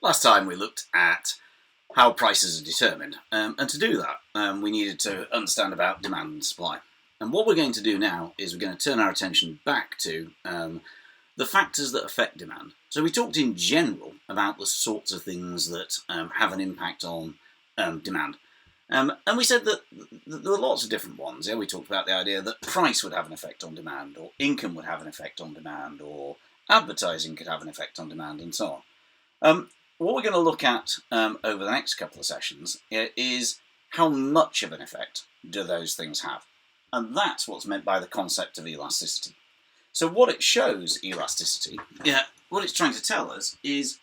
Last time we looked at how prices are determined, and to do that we needed to understand about demand and supply. And what we're going to do now is we're going to turn our attention back to the factors that affect demand. So we talked in general about the sorts of things that have an impact on demand. And we said that there were lots of different ones. Yeah? We talked about the idea that price would have an effect on demand, or income would have an effect on demand, or advertising could have an effect on demand, and so on. What we're going to look at over the next couple of sessions is how much of an effect do those things have. And that's what's meant by the concept of elasticity. So what it shows, elasticity, what it's trying to tell us is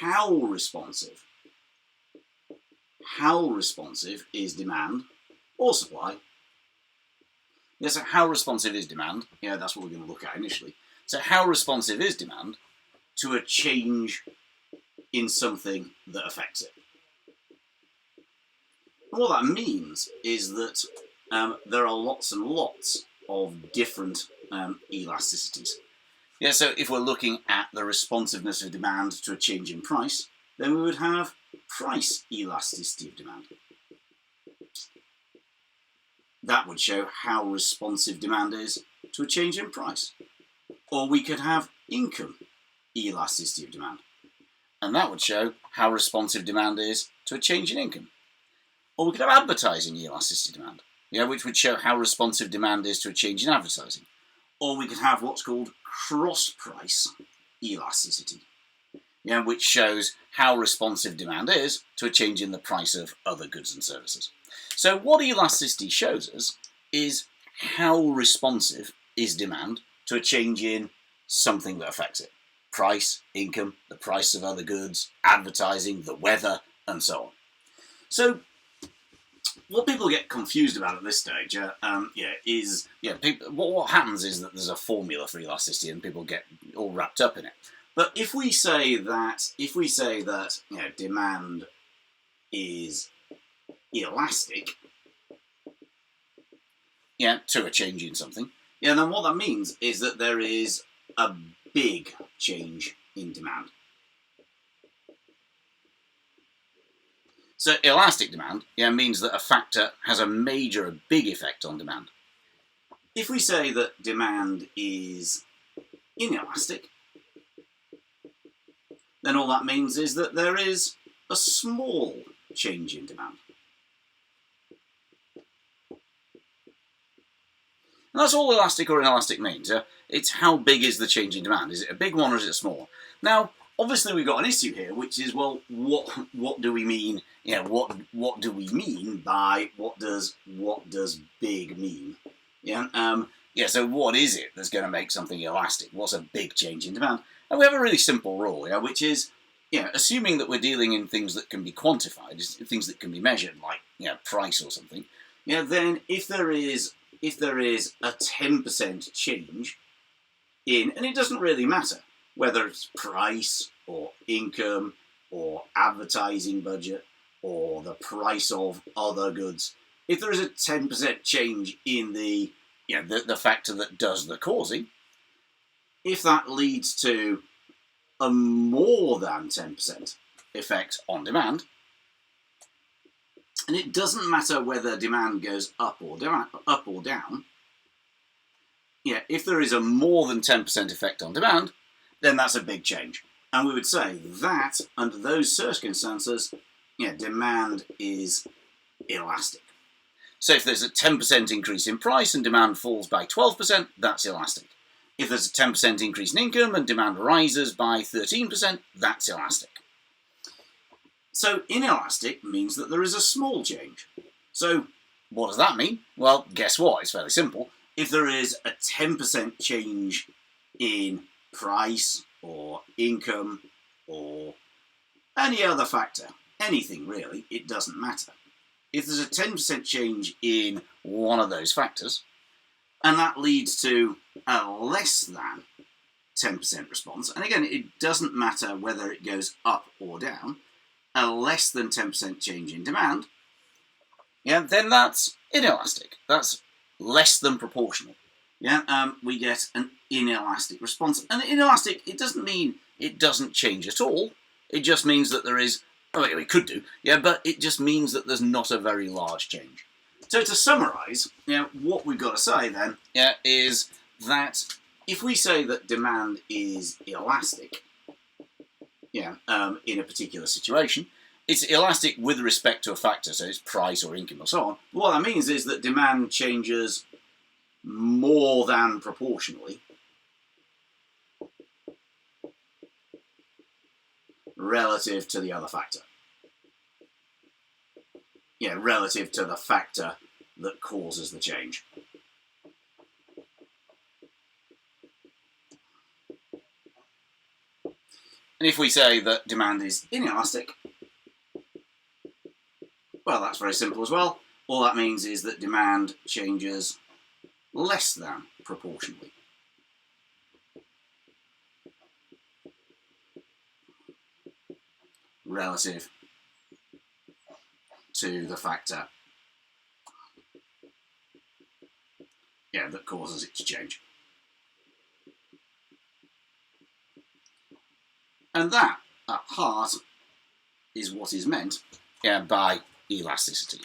how responsive is demand or supply. Yeah, so how responsive is demand? Yeah, that's what we're going to look at initially. So how responsive is demand to a change in something that affects it? And what that means is that there are lots and lots of different elasticities. Yeah, so if we're looking at the responsiveness of demand to a change in price, then we would have price elasticity of demand. That would show how responsive demand is to a change in price. Or we could have income elasticity of demand. And that would show how responsive demand is to a change in income. Or we could have advertising elasticity of demand, which would show how responsive demand is to a change in advertising. Or we could have what's called cross-price elasticity, which shows how responsive demand is to a change in the price of other goods and services. So what elasticity shows us is how responsive is demand to a change in something that affects it. Price, income, the price of other goods, advertising, the weather, and so on. So what people get confused about at this stage what happens is that there's a formula for elasticity and people get all wrapped up in it. But if we say that demand is elastic, to a change in something, then what that means is that there is a big change in demand. So elastic demand means that a factor has a big effect on demand. If we say that demand is inelastic, then all that means is that there is a small change in demand. And that's all elastic or inelastic means. It's how big is the change in demand. Is it a big one or is it small? Now, obviously we've got an issue here, which is, well, what do we mean? What do we mean by what does big mean? So what is it that's going to make something elastic? What's a big change in demand? And we have a really simple rule, which is, assuming that we're dealing in things that can be quantified, things that can be measured, like price or something, then if there is a 10% change in, and it doesn't really matter whether it's price or income or advertising budget or the price of other goods, if there is a 10% change in the factor that does the causing, if that leads to a more than 10% effect on demand, and it doesn't matter whether demand goes up or down, if there is a more than 10% effect on demand, then that's a big change. And we would say that, under those circumstances, demand is elastic. So if there's a 10% increase in price and demand falls by 12%, that's elastic. If there's a 10% increase in income and demand rises by 13%, that's elastic. So inelastic means that there is a small change. So what does that mean? Well, guess what? It's fairly simple. If there is a 10% change in price or income or any other factor, anything really, it doesn't matter. If there's a 10% change in one of those factors, and that leads to a less than 10% response, and again, it doesn't matter whether it goes up or down, a less than 10% change in demand, then that's inelastic. That's less than proportional. We get an inelastic response. And inelastic, it doesn't mean it doesn't change at all. It just means that there is, oh, it could do, yeah, but it just means that there's not a very large change. So to summarise, what we've got to say then, is that if we say that demand is elastic, in a particular situation, it's elastic with respect to a factor, so it's price or income or so on. What that means is that demand changes more than proportionally relative to the other factor. Relative to the factor that causes the change. And if we say that demand is inelastic, well, that's very simple as well. All that means is that demand changes less than proportionally. Relative to the factor that causes it to change. And that, at heart, is what is meant by elasticity.